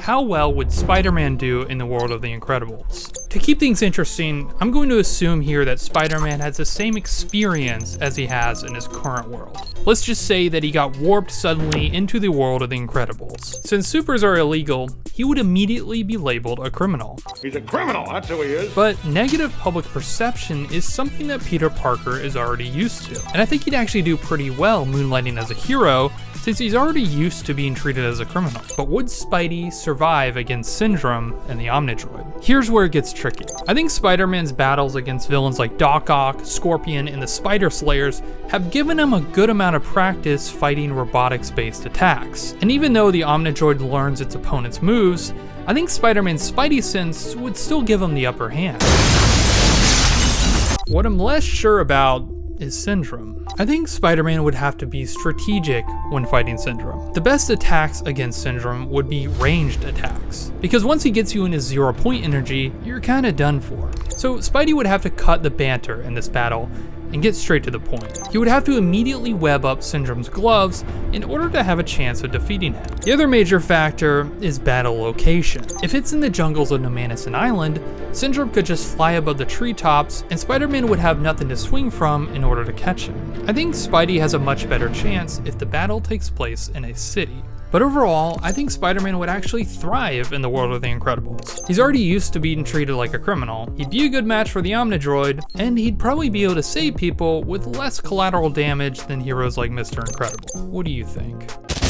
How well would Spider-Man do in the world of The Incredibles? To keep things interesting, I'm going to assume here that Spider-Man has the same experience as he has in his current world. Let's just say that he got warped suddenly into the world of The Incredibles. Since supers are illegal, he would immediately be labeled a criminal. He's a criminal, that's who he is. But negative public perception is something that Peter Parker is already used to. And I think he'd actually do pretty well moonlighting as a hero, since he's already used to being treated as a criminal. But would Spidey survive against Syndrome and the Omnidroid? Here's where it gets tricky. I think Spider-Man's battles against villains like Doc Ock, Scorpion, and the Spider Slayers have given him a good amount of practice fighting robotics-based attacks. And even though the Omnidroid learns its opponent's moves, I think Spider-Man's Spidey sense would still give him the upper hand. What I'm less sure about is Syndrome. I think Spider-Man would have to be strategic when fighting Syndrome. The best attacks against Syndrome would be ranged attacks, because once he gets you in his 0 point energy, you're kinda done for. So Spidey would have to cut the banter in this battle and get straight to the point. He would have to immediately web up Syndrome's gloves in order to have a chance of defeating him. The other major factor is battle location. If it's in the jungles of Nomanicin Island, Syndrome could just fly above the treetops and Spider-Man would have nothing to swing from in order to catch him. I think Spidey has a much better chance if the battle takes place in a city. But overall, I think Spider-Man would actually thrive in the world of The Incredibles. He's already used to being treated like a criminal, he'd be a good match for the Omnidroid, and he'd probably be able to save people with less collateral damage than heroes like Mr. Incredible. What do you think?